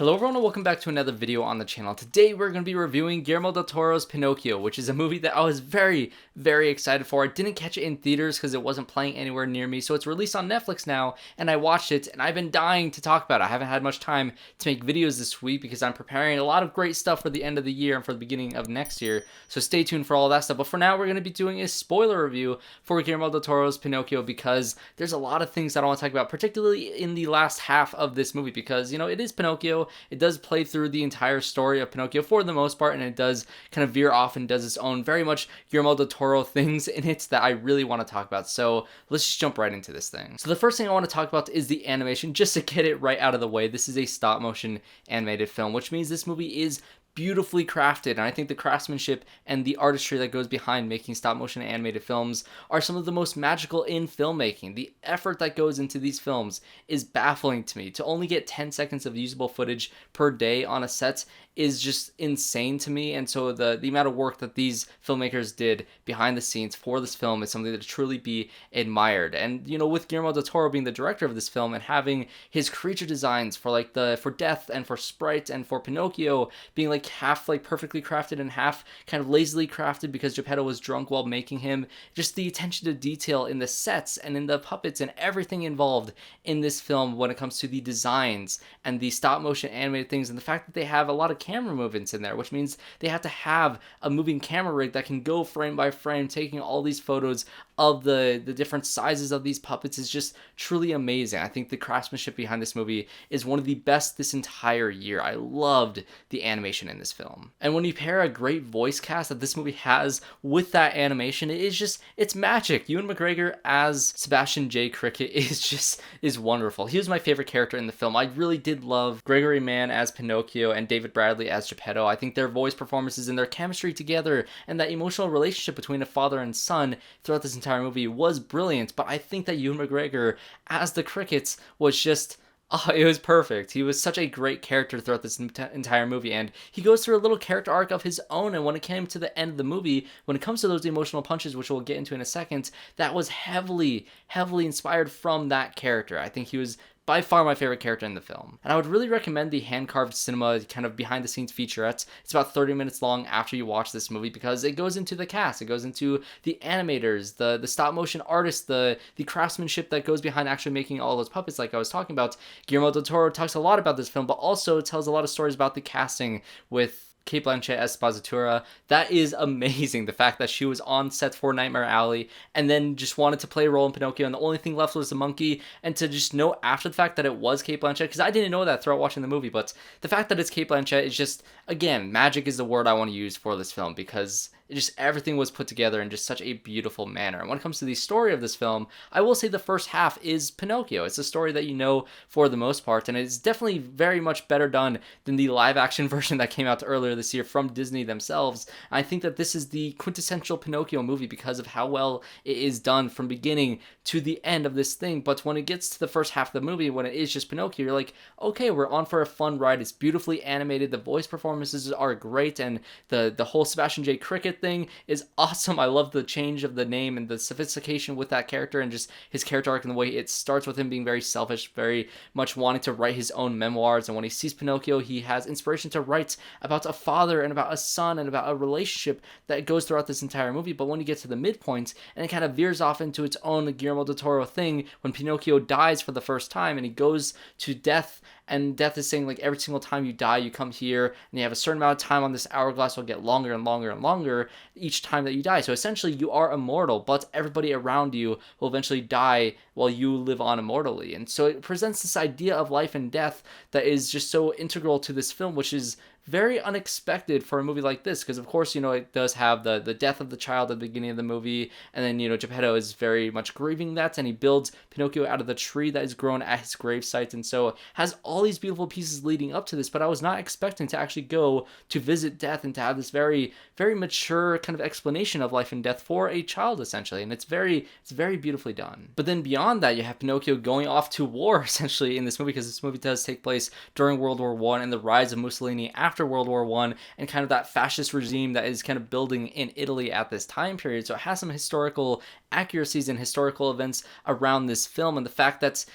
Hello everyone and welcome back to another video on the channel. Today we're going to be reviewing Guillermo del Toro's Pinocchio, which is a movie that I was very excited for. I didn't catch it in theaters because it wasn't playing anywhere near me, so it's released on Netflix now, and I watched it, and I've been dying to talk about it. I haven't had much time to make videos this week because I'm preparing a lot of great stuff for the end of the year and for the beginning of next year, so stay tuned for all that stuff. But for now, we're going to be doing a spoiler review for Guillermo del Toro's Pinocchio because there's a lot of things that I want to talk about, particularly in the last half of this movie, because, you know, it is Pinocchio. It does play through the entire story of Pinocchio for the most part, and it does kind of veer off and does its own very much Guillermo del Toro things in it that I really want to talk about. So let's just jump right into this thing. So the first thing I want to talk about is the animation, just to get it right out of the way. This is a stop motion animated film, which means this movie is beautifully crafted, and I think the craftsmanship and the artistry that goes behind making stop motion animated films are some of the most magical in filmmaking. The effort that goes into these films is baffling to me. To only get 10 seconds of usable footage per day on a set is just insane to me, and so the amount of work that these filmmakers did behind the scenes for this film is something that truly be admired. And you know, with Guillermo del Toro being the director of this film and having his creature designs for for Death and for Sprite and for Pinocchio being like half like perfectly crafted and half kind of lazily crafted because Geppetto was drunk while making him, just the attention to detail in the sets and in the puppets and everything involved in this film when it comes to the designs and the stop motion animated things, and the fact that they have a lot of camera movements in there, which means they have to have a moving camera rig that can go frame by frame taking all these photos of the different sizes of these puppets is just truly amazing. I think the craftsmanship behind this movie is one of the best this entire year. I loved the animation in this film. And when you pair a great voice cast that this movie has with that animation, it's magic. Ewan McGregor as Sebastian J. Cricket is wonderful. He was my favorite character in the film. I really did love Gregory Mann as Pinocchio and David Bradley as Geppetto. I think their voice performances and their chemistry together and that emotional relationship between a father and son throughout this entire movie was brilliant. But I think that Ewan McGregor as the Crickets was just... oh, it was perfect. He was such a great character throughout this entire movie, and he goes through a little character arc of his own, and when it came to the end of the movie, when it comes to those emotional punches, which we'll get into in a second, that was heavily inspired from that character. I think he was by far my favorite character in the film. And I would really recommend the hand-carved cinema kind of behind-the-scenes featurette. It's about 30 minutes long after you watch this movie because it goes into the cast, it goes into the animators, the stop-motion artists, the craftsmanship that goes behind actually making all those puppets like I was talking about. Guillermo del Toro talks a lot about this film, but also tells a lot of stories about the casting with Cate Blanchett as SPAZZATURA. That is amazing. The fact that she was on set for Nightmare Alley and then just wanted to play a role in Pinocchio, and the only thing left was the monkey, and to just know after the fact that it was Cate Blanchett, because I didn't know that throughout watching the movie, but the fact that it's Cate Blanchett is just, again, magic is the word I want to use for this film, because everything was put together in just such a beautiful manner. And when it comes to the story of this film, I will say the first half is Pinocchio. It's a story that you know for the most part, and it's definitely very much better done than the live-action version that came out earlier this year from Disney themselves. I think that this is the quintessential Pinocchio movie because of how well it is done from beginning to the end of this thing. But when it gets to the first half of the movie, when it is just Pinocchio, you're like, okay, we're on for a fun ride. It's beautifully animated. The voice performances are great, and the whole Sebastian J. Cricket thing is awesome. I love the change of the name and the sophistication with that character and just his character arc and the way it starts with him being very selfish, very much wanting to write his own memoirs, and when he sees Pinocchio, he has inspiration to write about a father and about a son and about a relationship that goes throughout this entire movie. But when you get to the midpoint and it kind of veers off into its own Guillermo del Toro thing when Pinocchio dies for the first time and he goes to death, and death is saying, like, every single time you die, you come here, and you have a certain amount of time on this hourglass, will get longer and longer and longer each time that you die. So essentially, you are immortal, but everybody around you will eventually die while you live on immortally. And so it presents this idea of life and death that is just so integral to this film, which is very unexpected for a movie like this, because of course, you know, it does have the death of the child at the beginning of the movie, and then, you know, Geppetto is very much grieving that, and he builds Pinocchio out of the tree that is grown at his gravesite, and so has all these beautiful pieces leading up to this. But I was not expecting to actually go to visit death and to have this very mature kind of explanation of life and death for a child, essentially, and it's very beautifully done. But then beyond that, you have Pinocchio going off to war essentially in this movie, because this movie does take place during World War I and the rise of Mussolini after World War I, and kind of that fascist regime that is kind of building in Italy at this time period. So it has some historical accuracies and historical events around this film, and the fact that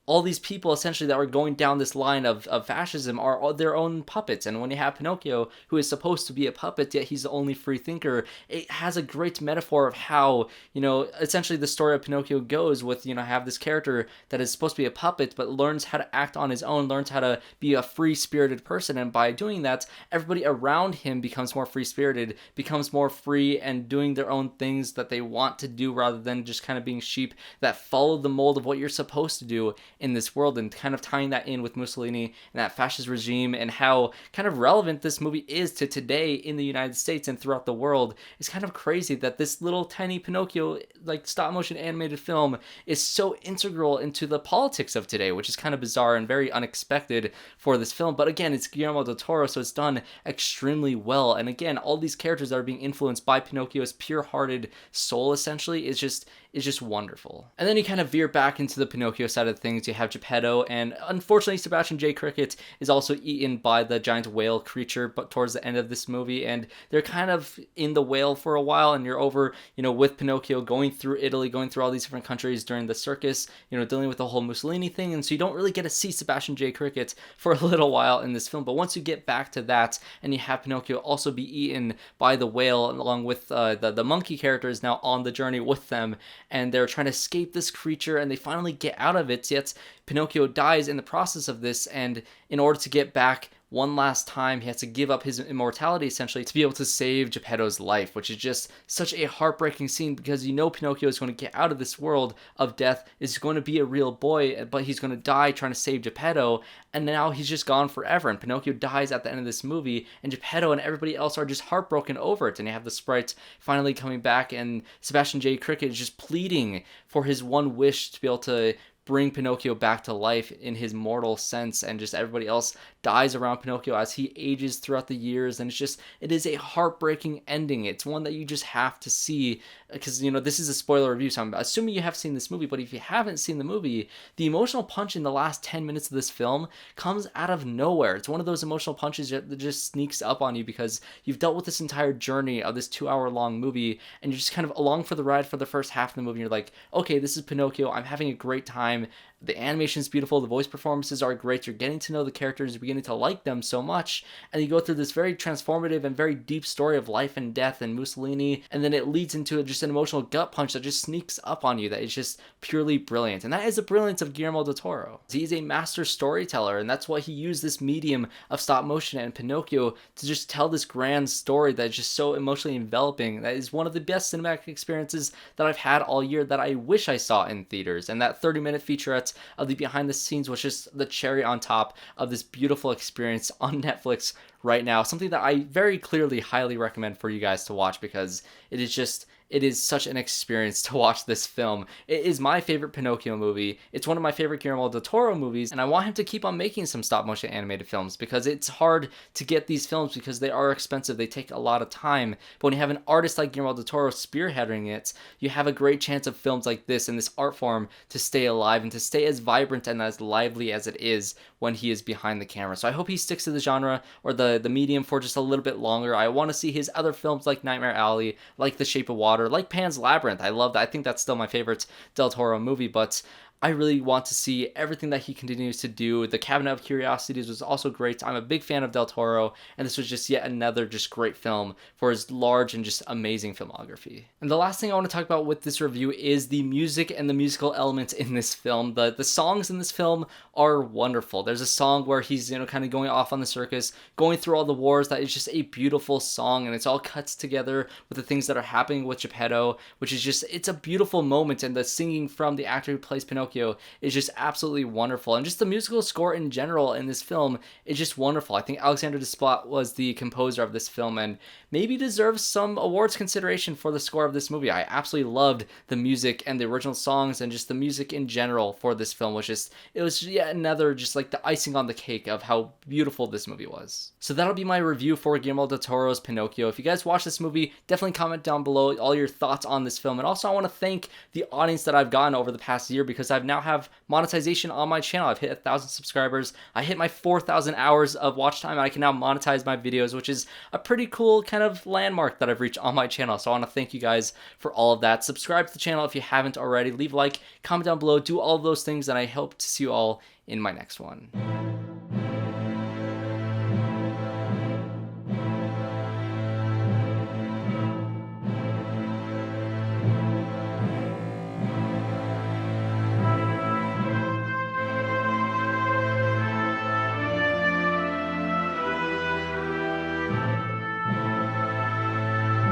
all these people essentially that are going down this line of fascism are all their own puppets. And when you have Pinocchio, who is supposed to be a puppet, yet he's the only free thinker, it has a great metaphor of how, essentially the story of Pinocchio goes with, have this character that is supposed to be a puppet, but learns how to act on his own, learns how to be a free-spirited person. And by doing that, everybody around him becomes more free-spirited, becomes more free and doing their own things that they want to do rather than just kind of being sheep that follow the mold of what you're supposed to do in this world. And kind of tying that in with Mussolini and that fascist regime and how kind of relevant this movie is to today in the United States and throughout the world. It's kind of crazy that this little tiny Pinocchio, like stop motion animated film, is so integral into the politics of today, which is kind of bizarre and very unexpected for this film. But again, it's Guillermo del Toro, so it's done extremely well. And again, all these characters that are being influenced by Pinocchio's pure-hearted soul essentially is just wonderful. And then you kind of veer back into the Pinocchio side of things. You have Geppetto, and unfortunately Sebastian J. Cricket is also eaten by the giant whale creature but towards the end of this movie, and they're kind of in the whale for a while, and you're over, with Pinocchio going through Italy, going through all these different countries during the circus, dealing with the whole Mussolini thing, and so you don't really get to see Sebastian J. Cricket for a little while in this film. But once you get back to that, and you have Pinocchio also be eaten by the whale, along with the monkey character is now on the journey with them, and they're trying to escape this creature, and they finally get out of it, yet Pinocchio dies in the process of this, and in order to get back one last time, he has to give up his immortality essentially to be able to save Geppetto's life, which is just such a heartbreaking scene because Pinocchio is going to get out of this world of death, is going to be a real boy, but he's going to die trying to save Geppetto, and now he's just gone forever, and Pinocchio dies at the end of this movie, and Geppetto and everybody else are just heartbroken over it, and you have the sprites finally coming back, and Sebastian J. Cricket is just pleading for his one wish to be able to bring Pinocchio back to life in his mortal sense, and just everybody else dies around Pinocchio as he ages throughout the years, and it is a heartbreaking ending. It's one that you just have to see, because this is a spoiler review, so I'm assuming you have seen this movie, but if you haven't seen the movie, the emotional punch in the last 10 minutes of this film comes out of nowhere. It's one of those emotional punches that just sneaks up on you because you've dealt with this entire journey of this 2-hour long movie, and you're just kind of along for the ride for the first half of the movie. You're like, okay, this is Pinocchio, I'm having a great time. The animation is beautiful, the voice performances are great, you're getting to know the characters, you're beginning to like them so much, and you go through this very transformative and very deep story of life and death and Mussolini, and then it leads into just an emotional gut punch that just sneaks up on you that is just purely brilliant. And that is the brilliance of Guillermo del Toro. He is a master storyteller, and that's why he used this medium of stop motion and Pinocchio to just tell this grand story that is just so emotionally enveloping. That is one of the best cinematic experiences that I've had all year that I wish I saw in theaters, and that 30-minute featurette of the behind the scenes was just the cherry on top of this beautiful experience on Netflix right now. Something that I very clearly highly recommend for you guys to watch because it is such an experience to watch this film. It is my favorite Pinocchio movie. It's one of my favorite Guillermo del Toro movies, and I want him to keep on making some stop motion animated films because it's hard to get these films because they are expensive. They take a lot of time. But when you have an artist like Guillermo del Toro spearheading it, you have a great chance of films like this and this art form to stay alive and to stay as vibrant and as lively as it is when he is behind the camera. So I hope he sticks to the genre or the medium for just a little bit longer. I want to see his other films like Nightmare Alley, like The Shape of Water, like Pan's Labyrinth. I love that. I think that's still my favorite Del Toro movie, but I really want to see everything that he continues to do. The Cabinet of Curiosities was also great. I'm a big fan of Del Toro, and this was just yet another just great film for his large and just amazing filmography. And the last thing I want to talk about with this review is the music and the musical elements in this film. The songs in this film are wonderful. There's a song where he's, kind of going off on the circus, going through all the wars, that is just a beautiful song, and it's all cuts together with the things that are happening with Geppetto, which is just, it's a beautiful moment, and the singing from the actor who plays Pinocchio is just absolutely wonderful. And just the musical score in general in this film is just wonderful. I think Alexander Desplat was the composer of this film and maybe deserves some awards consideration for the score of this movie. I absolutely loved the music and the original songs and just the music in general for this film, it was yet another just like the icing on the cake of how beautiful this movie was. So that'll be my review for Guillermo del Toro's Pinocchio. If you guys watch this movie, definitely comment down below all your thoughts on this film. And also I want to thank the audience that I've gotten over the past year because I've now have monetization on my channel. I've hit 1,000 subscribers. I hit my 4,000 hours of watch time, and I can now monetize my videos, which is a pretty cool kind of landmark that I've reached on my channel. So I want to thank you guys for all of that. Subscribe to the channel if you haven't already. Leave a like, comment down below, do all of those things, and I hope to see you all in my next one.